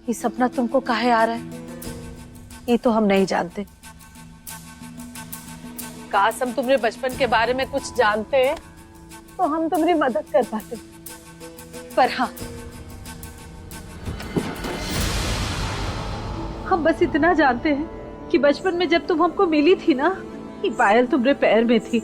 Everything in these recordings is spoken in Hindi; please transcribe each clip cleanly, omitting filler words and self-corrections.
ये सपना तुमको काहे आ रहा है ये तो हम नहीं जानते। काश हम तुम्हारे बचपन के बारे में कुछ जानते हैं तो हम तुम्हारी मदद कर पाते, पर हाँ, हम बस इतना जानते हैं कि बचपन में जब तुम हमको मिली थी ना, ये पायल तुम्हारे पैर में थी।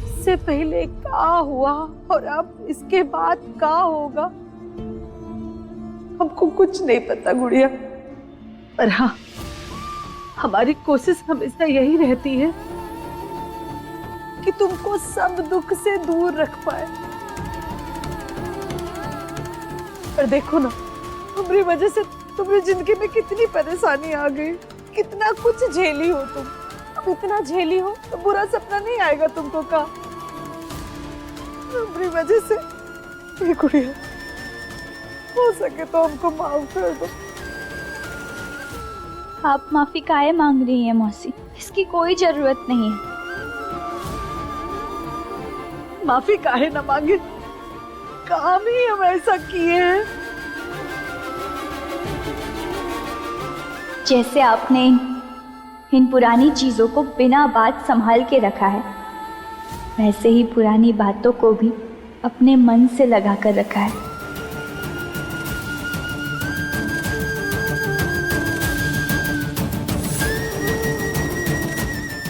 इससे पहले क्या हुआ और अब इसके बाद क्या होगा हमको कुछ नहीं पता गुड़िया, पर हाँ, हमारी कोशिश हमेशा यही रहती है कि तुमको सब दुख से दूर रख पाए। पर देखो ना, तुम्हारी वजह से तुम्हारी जिंदगी में कितनी परेशानी आ गई, कितना कुछ झेली हो तुम। अब इतना झेली हो तो बुरा सपना नहीं आएगा तुमको का? तुम्हारी वजह से ये गुड़िया, हो सके तो हमको माफ कर दो। आप माफी काहे मांग रही हैं मौसी? इसकी कोई जरूरत नहीं है। माफी काहे न मांगे, काम ही हम ऐसा किए हैं। जैसे आपने इन पुरानी चीजों को बिना बात संभाल के रखा है, वैसे ही पुरानी बातों को भी अपने मन से लगा कर रखा है।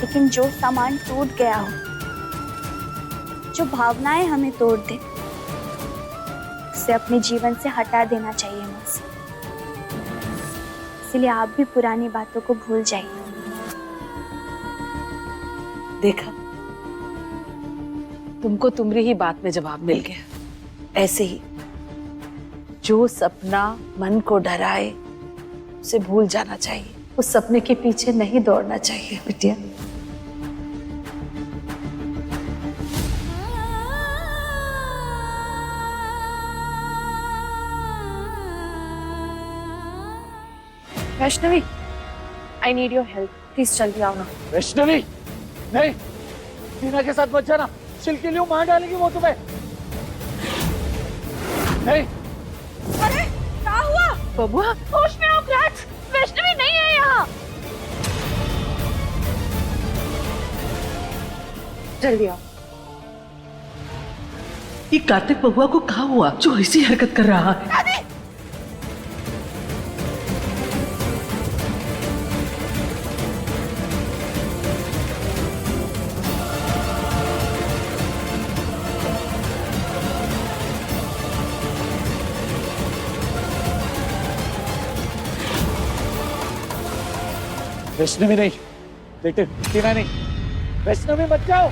लेकिन जो सामान टूट गया हो, जो भावनाएं हमें तोड़ दे, उसे अपने जीवन से हटा देना चाहिए मुझसे। इसलिए आप भी पुरानी बातों को भूल जाइए। देखा, तुमको तुम्हारी ही बात में जवाब मिल गया। ऐसे ही जो सपना मन को डराए उसे भूल जाना चाहिए, उस सपने के पीछे नहीं दौड़ना चाहिए बिटिया। Vaishnavi, I need your help, please जल्दी आओ ना। वैष्णवी, नहीं, टीना के साथ मत जाना, छिलके मार डालेगी वो तुम्हें। नहीं। अरे क्या हुआ? बबुआ, होश में आओ ब्रैट्स, वैष्णवी नहीं है यहाँ। जल्दी आओ। ये कार्तिक बबुआ को कहाँ हुआ जो ऐसी हरकत कर रहा है? वैष्णवी नहीं, देखते टीना नहीं, वैष्णवी मत जाओ।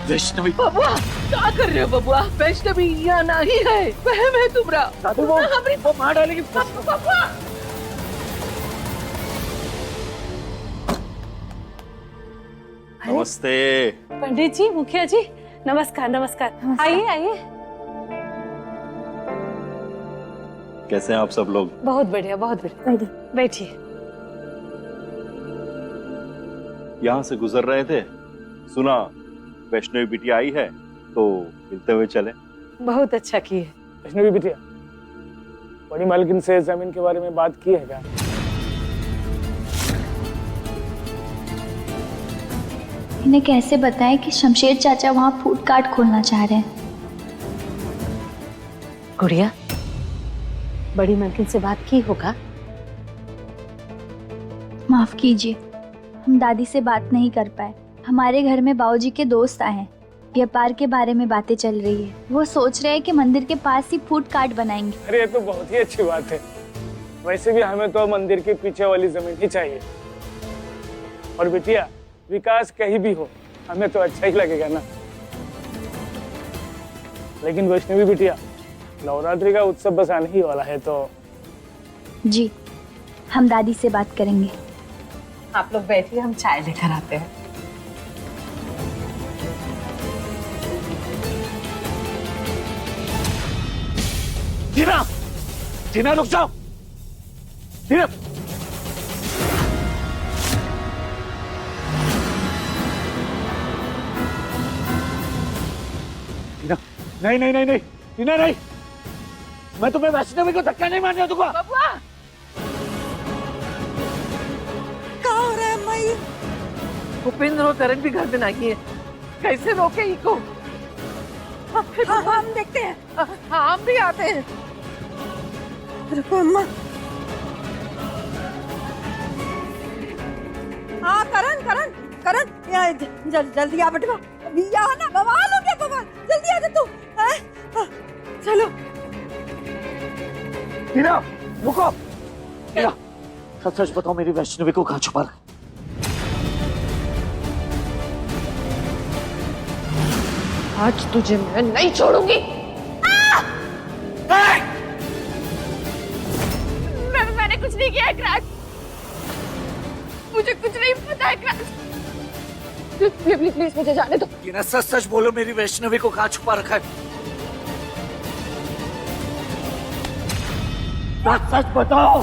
वैष्णवी, बबुआ क्या कर रहे हो बबुआ? वैष्णवी यहाँ नहीं है, वहम है तुम्हारा। दादू वो मार डालेगी। बबुआ, नमस्ते। पंडित जी, मुखिया जी, नमस्कार नमस्कार। आइए आइए। कैसे हैं आप सब लोग? बहुत बढ़िया, बहुत बढ़िया। बैठिए। यहाँ से गुजर रहे थे, सुना वैष्णवी बिटिया आई है तो मिलते हुए चले। बहुत अच्छा किए। वैष्णवी बिटिया, बड़ी मालकिन से जमीन के बारे में बात की है क्या? इन्हें कैसे बताएं कि शमशेर चाचा वहाँ फूड कार्ट खोलना चाह रहे हैं? गुड़िया, बड़ी मालकिन से बात की होगा? माफ कीजिए, हम दादी से बात नहीं कर पाए। हमारे घर में बाबूजी के दोस्त आए हैं, व्यापार के बारे में बातें चल रही है। वो सोच रहे हैं कि मंदिर के पास ही फूड कार्ट बनाएंगे। अरे ये तो बहुत ही अच्छी बात है। वैसे भी हमें तो मंदिर के पीछे वाली जमीन ही चाहिए। और बिटिया, विकास कहीं भी हो, हमें तो अच्छा ही लगेगा ना। लेकिन वैष्णवी बिटिया, नवरात्रि का उत्सव बस आने ही वाला है, तो जी, हम दादी से बात करेंगे। आप लोग बैठिए, हम चाय लेकर आते हैं। टीना, टीना रुक जाओ। टीना टीना नहीं नहीं नहीं नहीं टीना नहीं, मैं तुम्हें वैष्णवी को धक्का नहीं मारने दूंगा। बबुआ कहाँ हो रहा है माई? भूपेंद्र और करण भी घर में नहीं है, कैसे रोके इको? हम देखते हैं। हाँ, हम भी आते हैं। रुको अम्मा। हाँ करण करण करण, जल्दी आ बेटा, यहाँ ना बवाल हो गया, बवाल, जल्दी आ जा तू। चलो टीना रुको। टीना सच सच बताओ, मेरी वैष्णवी को कहाँ छुपा रखा? आज तुझे मैं नहीं छोड़ूंगी। मैंने कुछ नहीं किया है क्रैश, मुझे कुछ नहीं पता है क्रैश। प्लीज प्लीज मुझे जाने दो। टीना सच सच बोलो, मेरी वैष्णवी को कहाँ छुपा रखा है? सच सच बताओ,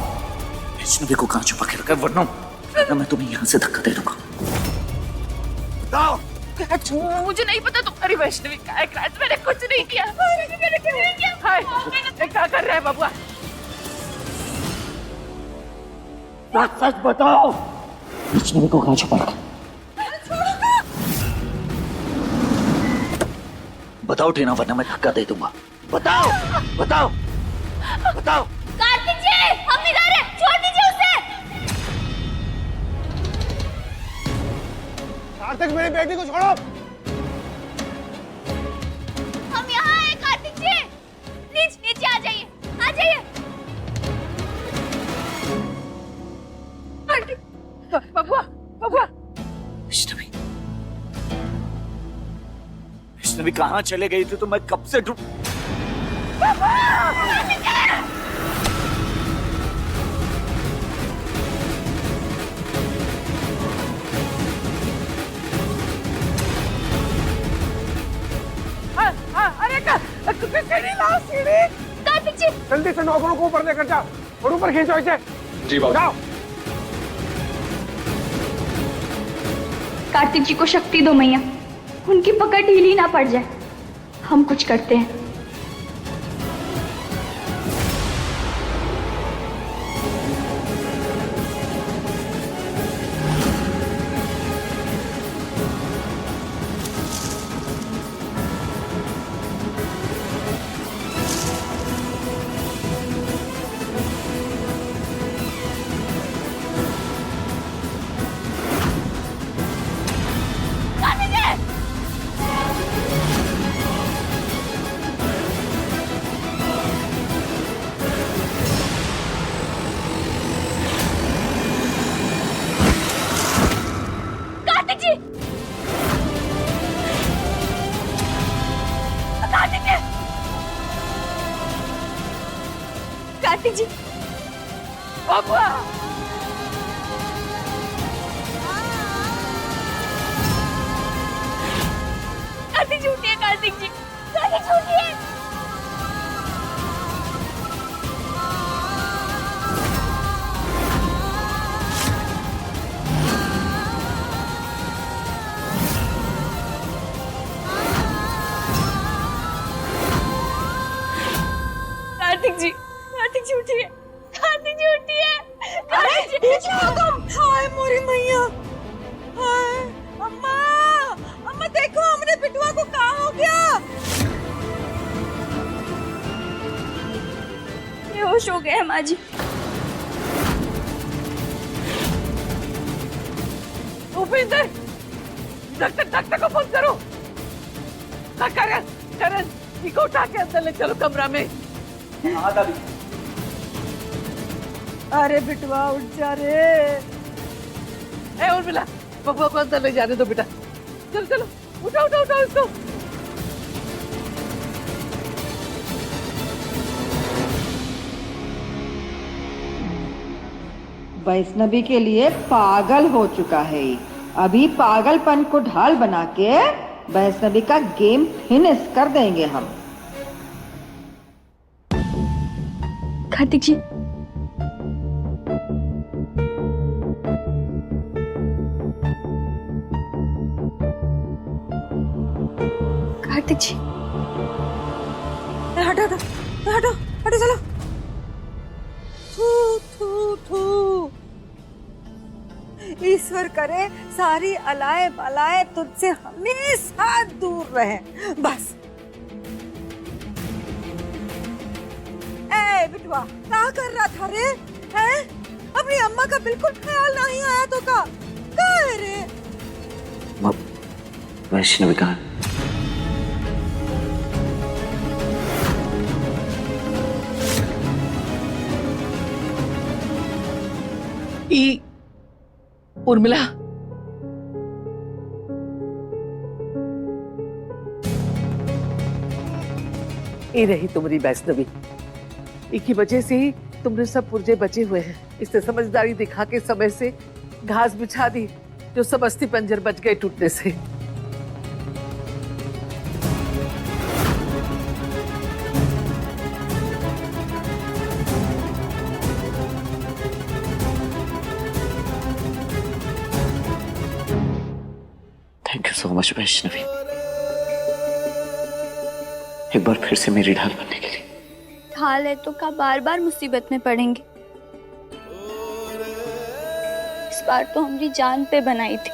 वैष्णवी को कहाँ छुपा के रखा है, वरना मैं तुम्हें यहाँ से धक्का दे दूंगा। बताओ। मुझे नहीं पता तुम्हारी वैष्णवी का है क्रैश, मैंने कुछ नहीं किया। मैंने कुछ नहीं किया। हाय, ये क्या कर रहा है बबुआ? सच सच बताओ, वैष्णवी को कहाँ छुपा रखा है? बताओ टीना, वरना मैं धक्का दे दूंगा। बताओ बताओ बताओ। कार्तिक जी, हम नहीं जा रहे, छोड़ दीजिए उसे। कार्तिक, मेरी बेटी को छोड़ो। हम यहाँ हैं कार्तिक जी, प्लीज नीचे आ जाइए, आ जाइए। बबुआ बबुआ, वैष्णवी, वैष्णवी कहाँ चले गई थी? तो मैं कब से ढूंढ। अरे सीढ़ी लाओ, सीढ़ी। कार्तिक जी, जल्दी से नौकरों को ऊपर लेकर जाओ और ऊपर खींचो इसे। जी बाबू। जाओ। कार्तिक जी को शक्ति दो मैया, उनकी पकड़ ढीली ना पड़ जाए। हम कुछ करते हैं। कार्तिक जी, कार्तिक जी, कार्तिक जी, बबुआ कार्तिक जी उठिए, कार्तिक जी, कार्तिक जी उठिए। कार्तिक जी, कार्तिक जी उठिए, कार्तिक जी उठिए, कार्तिक जी। हाय मोरी मैया, हाय अम्मा, अम्मा देखो हमने बिटुआ को कहाँ हो गया? बेहोश हो गए माँ जी। भूपेंद्र, डॉक्टर को फोन करो। करण करण, इको उठा के अंदर ले चलो कमरा में। हाँ दादी। अरे बिटुआ उठ जा रे। ए उर्मिला, बबुआ को अंदर ले जाने दो बेटा। चलो चलो, उठाओ उठाओ उठाओ इसको। वैष्णवी के लिए पागल हो चुका है। अभी पागलपन को ढाल बना के वैष्णवी का गेम फिनिश कर देंगे हम। कार्तिक जी, कार्तिक जी, हटो हटो हटो हटो, चलो। थू थू थू। ईश्वर करे सारी अलाए बलाए तुझसे हमेशा दूर रहे, बस। ए बिटवा, क्या कर रहा था रे? हैं? अपनी अम्मा का बिल्कुल ख्याल नहीं आया तो का है रे? वैष्णवी का उर्मिला, ये रही तुम्हारी वैष्णवी। एक ही वजह से ही तुमने सब पुर्जे बचे हुए हैं। इसने समझदारी दिखा के समय से घास बिछा दी, जो सब अस्थि पंजर बच गए टूटने से। Thank you so much Vaishnavi, एक बार फिर से मेरी ढाल बनने के लिए। ढाल है तो का बार बार मुसीबत में पड़ेंगे। इस बार तो हमारी जान पे बनाई थी।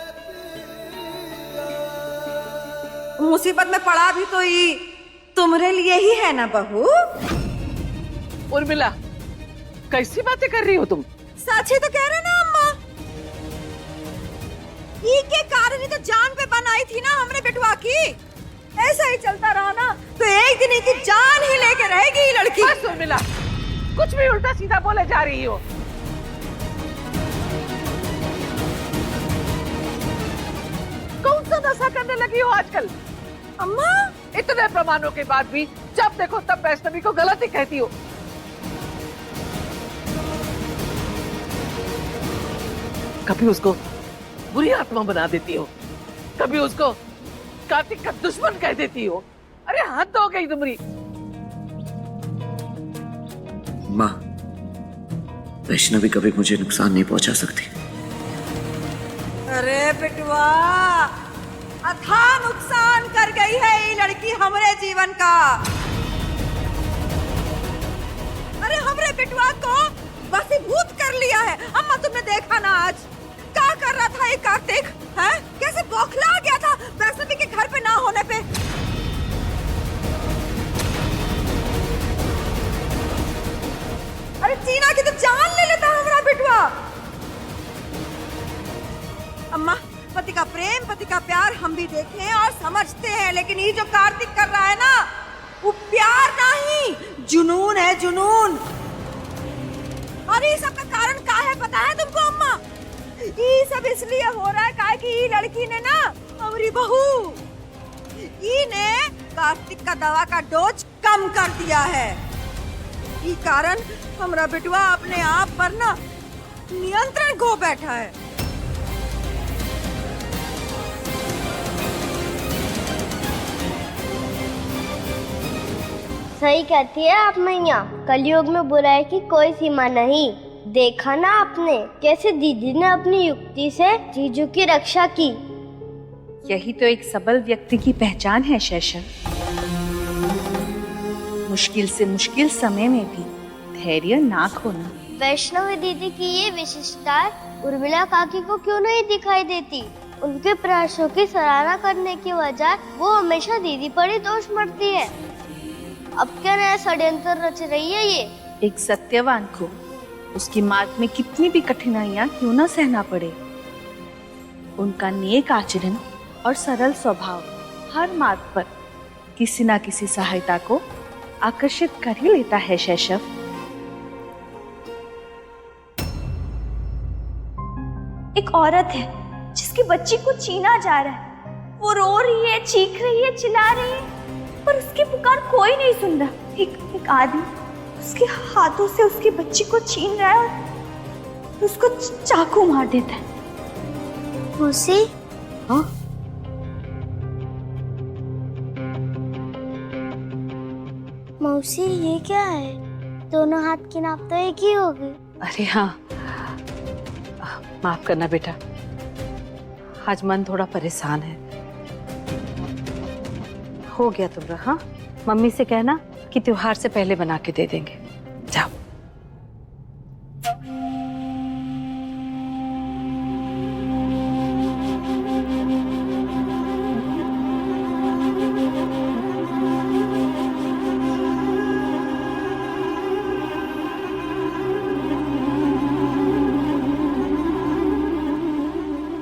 मुसीबत में पड़ा भी तो ये तुम्हारे लिए ही है ना बहू? उर्मिला, कैसी बातें कर रही हो तुम? सच ही तो कह रहे ना अम्मा। ई के कारण ही तो जान पे बनाई थी ना हमने बिटवा की। ऐसा ही चलता रहा ना तो एक दिन की जान ही लेके रहेगी ये लड़की। बस उर्मिला, कुछ भी उल्टा सीधा बोले जा रही हो। कौन सा नशा करने लगी हो आजकल? अम्मा, इतने प्रमाणों के बाद भी जब देखो तब वैष्णवी को गलत ही कहती हो। कभी उसको बुरी आत्मा बना देती हो, कभी उसको कार्तिक का दुश्मन कह देती हो। अरे हद हो गई तुम्हारी। माँ, वैष्णवी कभी मुझे नुकसान नहीं पहुंचा सकती। अरे बिटवा, अथा नुकसान कर गई है ये लड़की हमारे जीवन का। अरे हमरे बिटवा को वशीभूत कर लिया है। अम्मा, तुमने देखा ना आज क्या कर रहा था ये कार्तिक? हैं? कैसे बौखला गया था वैष्णवी के घर पे ना होने पे। अरे चीना की तो जान ले लेता हमारा बिटवा। अम्मा, पति का प्रेम, पति का प्यार हम भी देखे हैं और समझते हैं, लेकिन ये जो कार्तिक कर रहा है ना, वो प्यार नहीं, जुनून है, जुनून। और ये सब का कारण क्या है पता है तुमको अम्मा? ये सब इसलिए हो रहा है काहे कि ये लड़की ने ना हमारी बहू ये ने कार्तिक का दवा का डोज कम कर दिया है। ये कारण हमारा बिटवा अपने आप पर ना नियंत्रण खो बैठा है। सही कहती है आप मैया, कलयुग में बुराई की कोई सीमा नहीं। देखा ना आपने कैसे दीदी ने अपनी युक्ति से जीजू की रक्षा की। यही तो एक सबल व्यक्ति की पहचान है शैशव। मुश्किल से मुश्किल समय में भी धैर्य ना खोना। वैष्णवी दीदी की ये विशेषता उर्मिला काकी को क्यों नहीं दिखाई देती? उनके प्रयासों की सराहना करने की वजह वो हमेशा दीदी पर ही दोष मरती है। अब क्या नया षड्यंत्र रच रही है ये? एक सत्यवान को उसकी मार्ग में कितनी भी कठिनाइयां क्यों ना सहना पड़े, उनका नेक आचरण और सरल स्वभाव हर मार्ग पर किसी ना किसी सहायता को आकर्षित कर ही लेता है शैशव। एक औरत है जिसकी बच्ची को छीना जा रहा है। वो रो रही है, चीख रही है, चिल्ला रही है, पर उसकी पुकार कोई नहीं सुन रहा। एक आदमी उसके हाथों से उसकी बच्ची को छीन रहा है और उसको चाकू मार देता है। मौसी, हाँ? मौसी ये क्या है? दोनों हाथ की नाप तो एक ही होगी। अरे हाँ, माफ करना बेटा, आज मन थोड़ा परेशान है। हो गया तुम्हारा? हाँ, मम्मी से कहना कि त्योहार से पहले बना के दे देंगे। जाओ।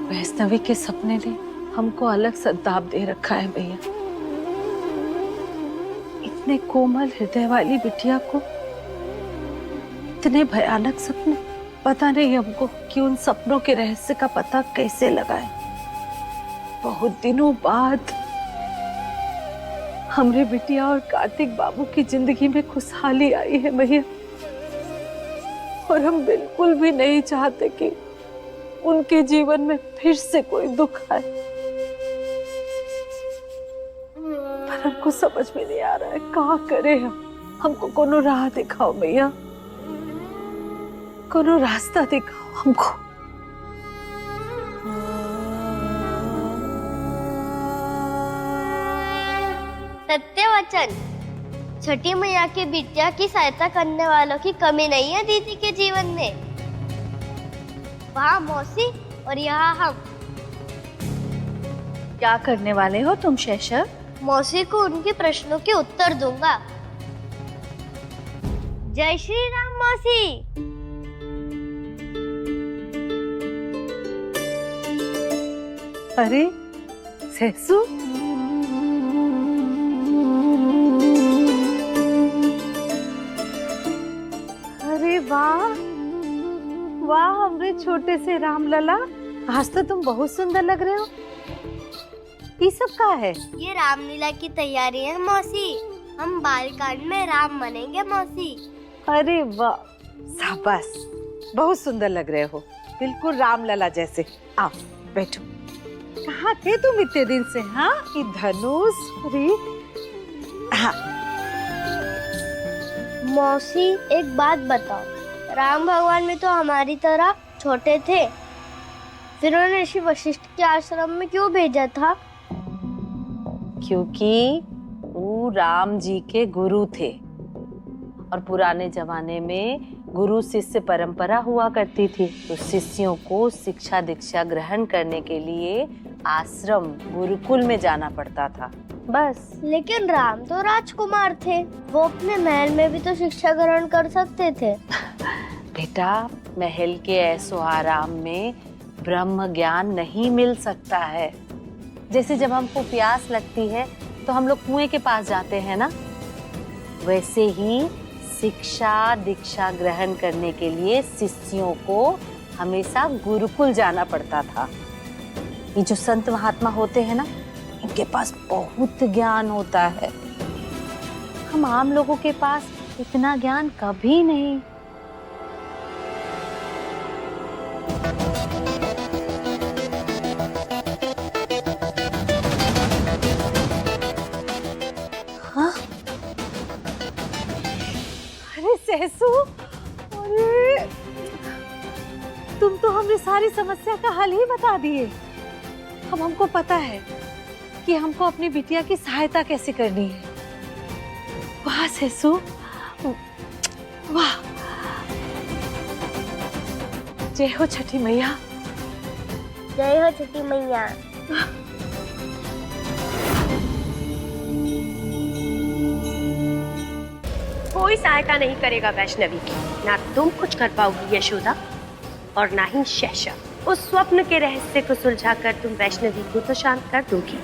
वैष्णवी के सपने ने हमको अलग संताप दे रखा है भैया। इतने कोमल हृदय वाली बिटिया को इतने भयानक सपने। पता नहीं हमको कि उन सपनों के रहस्य का पता कैसे लगाए। बहुत दिनों बाद हमरे बिटिया और कार्तिक बाबू की जिंदगी में खुशहाली आई है भैया, और हम बिल्कुल भी नहीं चाहते कि उनके जीवन में फिर से कोई दुख आए। पर हमको समझ में नहीं आ रहा है क्या करे हम। हमको कोनो राह दिखाओ भैया, कोनो रास्ता दिखाओ हमको। सत्य वचन, छठी मैया की बिटिया की सहायता करने वालों की कमी नहीं है दीदी के जीवन में। वहाँ मौसी और यहाँ हम। क्या करने वाले हो तुम शेषर? मौसी को उनके प्रश्नों के उत्तर दूंगा। जय श्री राम मौसी। अरे सेसु, अरे वाह वाह, हमरे छोटे से राम लला, आज तो तुम बहुत सुंदर लग रहे हो। ये सब क्या है? ये रामलीला की तैयारी है मौसी। हम बालकांड में राम बनेंगे मौसी। अरे वाह, शाबाश, बहुत सुंदर लग रहे हो, बिल्कुल राम लला जैसे। आओ बैठो। कहाँ थे तुम इतने दिन से? हाँ, ये धनुष। हाँ मौसी एक बात बताओ, राम भगवान में तो हमारी तरह छोटे थे, फिर उन्होंने ऋषि वशिष्ठ के आश्रम में क्यों भेजा था? क्योंकि वो राम जी के गुरु थे, और पुराने जमाने में गुरु शिष्य परंपरा हुआ करती थी। तो शिष्यों को शिक्षा दीक्षा ग्रहण करने के लिए आश्रम गुरुकुल में जाना पड़ता था, बस। लेकिन राम तो राजकुमार थे, वो अपने महल में भी तो शिक्षा ग्रहण कर सकते थे। बेटा, महल के ऐसो आराम में ब्रह्म ज्ञान नहीं मिल सकता है। जैसे जब हमको प्यास लगती है तो हम लोग कुएं के पास जाते हैं ना, वैसे ही शिक्षा दीक्षा ग्रहण करने के लिए शिष्यों को हमेशा गुरुकुल जाना पड़ता था। ये जो संत महात्मा होते हैं ना, इनके पास बहुत ज्ञान होता है। हम आम लोगों के पास इतना ज्ञान कभी नहीं। हाँ? अरे सेसु, अरे तुम तो हमें सारी समस्या का हल ही बता दिए। अब हमको पता है कि हमको अपनी बिटिया की सहायता कैसे करनी है। वाह सेसु, वाह। जय हो छठी मैया। जय हो छठी मैया। कोई सहायता नहीं करेगा वैष्णवी की, ना तुम कुछ कर पाओगी यशोदा और ना ही शेषर। उस स्वप्न के रहस्य को सुलझाकर तुम वैष्णवी को तो शांत कर दोगी,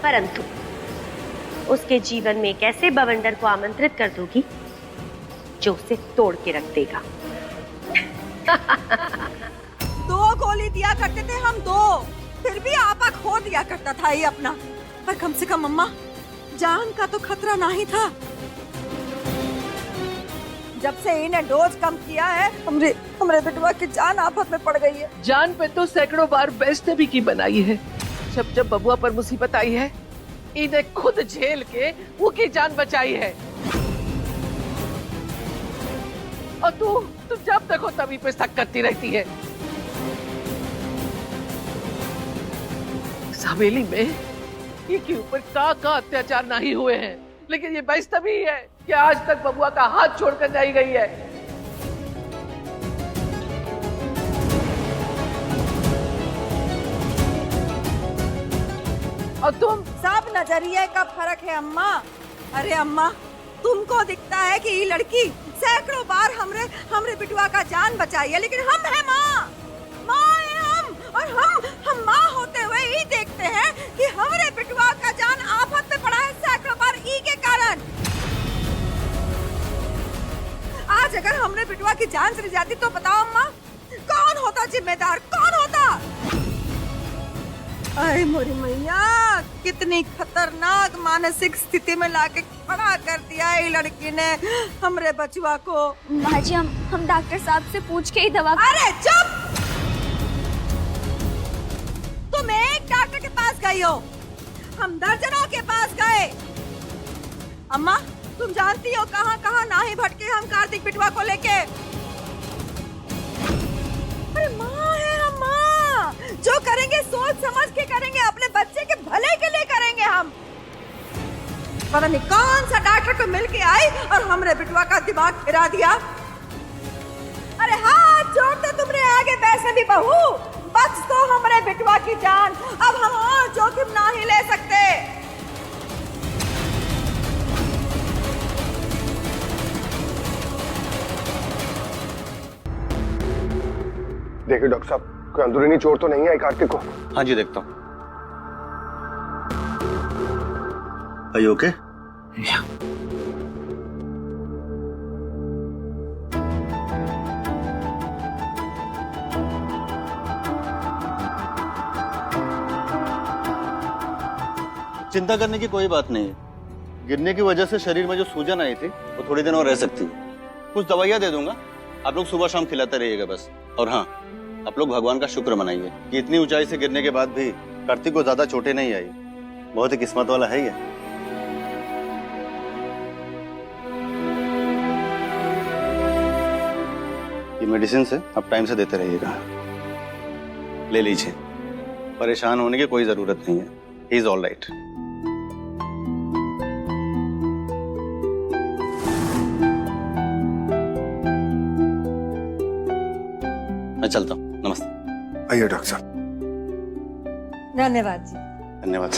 परंतु उसके जीवन में एक ऐसे बवंडर को आमंत्रित कर दोगी जो उसे तोड़ के रख देगा। 2 गोली दिया करते थे हम, 2, फिर भी आपा खो दिया करता था ये अपना। पर कम से कम अम्मा, जान का तो खतरा नहीं था। जब से इन्हें डोज कम किया है, हमरे बेटवा की जान आफत में पड़ गई है। जान पे तो सैकड़ों बार वैष्णवी की बनाई है। जब जब बबुआ पर मुसीबत आई है, इन्हें खुद झेल के वो की जान बचाई है। और तू जब देखो तभी पे शक करती रहती है। इस हवेली में इनके ऊपर का अत्याचार नहीं हुए हैं, लेकिन ये वैष्णवी है कि आज तक बबुआ का हाथ छोड़कर नहीं गई है। और तुम सब नजरिए का फर्क है अम्मा। अरे अम्मा, तुमको दिखता है कि ये लड़की सैकड़ों बार हमरे बिटुआ का जान बचाई है, लेकिन हम है माँ है हम, और हम माँ होते हुए ही देखते हैं कि हमरे बिटुआ का जान आफत में पड़ा है सैकड़ों बार ई के कारण। आज अगर हमरे बिटुआ की जान चली जाती तो बताओ अम्मा, कौन होता जिम्मेदार, कौन होता? अरे मोरी मैया, कितनी खतरनाक मानसिक स्थिति में लाके खड़ा कर दिया है ये लड़की ने हमरे बचुआ को। माँ जी, हम डॉक्टर साहब से पूछ के ही दवा। अरे चुप! तुम एक डॉक्टर के पास गई हो, हम दर्जनों के पास गए। अम्मा, तुम जानती हो कहाँ कहाँ नाही भटके हम कार्तिक बिटवा को लेके। अरे माँ है हम, माँ जो करेंगे सोच समझ के करेंगे, अपने बच्चे के भले के लिए करेंगे हम। पता नहीं कौन सा डॉक्टर को मिल के आई और हमरे बिटवा का दिमाग फिरा दिया। अरे हाथ जोड़ते तुमरे आगे वैसे भी बहू, बच तो हमरे बिटवा की जान, अब हम और जोखिम नहीं ले सकते। देखिए डॉक्टर साहब, कोई अंदरूनी चोट तो नहीं आई कार्तिक को? हाँ जी, देखता हूँ। Are you okay? Yeah. चिंता करने की कोई बात नहीं है। गिरने की वजह से शरीर में जो सूजन आई थी वो थोड़ी दिन और रह सकती है। कुछ दवाइयाँ दे दूंगा, आप लोग सुबह शाम खिलाते रहिएगा बस। और हाँ, आप लोग भगवान का शुक्र मनाइए कि इतनी ऊंचाई से गिरने के बाद भी कार्तिक को ज्यादा चोटें नहीं आई। बहुत ही किस्मत वाला है ये। ये मेडिसिन से आप टाइम से देते रहिएगा। ले लीजिए, परेशान होने की कोई जरूरत नहीं है। He is all right. मैं चलता हूँ, नमस्ते। आइए डॉक्टर साहब। धन्यवाद जी। धन्यवाद।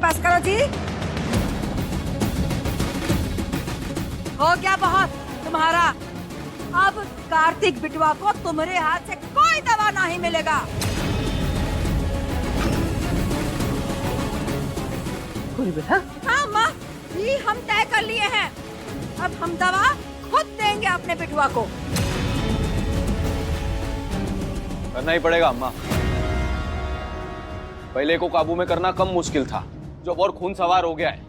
पास करो जी। हो गया बहुत तुम्हारा। अब कार्तिक बिटवा को तुम्हारे हाथ से कोई दवा नहीं मिलेगा। बेटा? हाँ माँ, ये हम तय कर लिए हैं। अब हम दवा खुद देंगे अपने बिटवा को। करना ही पड़ेगा अम्मा। पहले को काबू में करना कम मुश्किल था, जो और खून सवार हो गया है।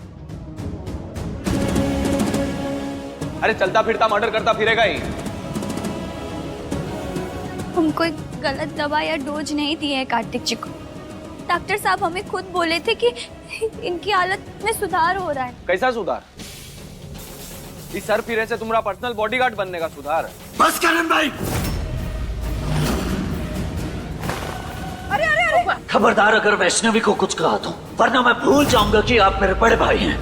अरे चलता फिरता मर्डर करता फिरेगा ही। हम कोई गलत दवा या डोज नहीं दिए है कार्तिक जी को। डॉक्टर साहब हमें खुद बोले थे कि इनकी हालत में सुधार हो रहा है। कैसा सुधार? इस सर फिरे से तुम्हारा पर्सनल बॉडीगार्ड बनने का सुधार? बस करें भाई। अरे खबरदार अगर वैष्णवी को कुछ कहा तो, वरना मैं भूल जाऊंगा कि आप मेरे बड़े भाई हैं।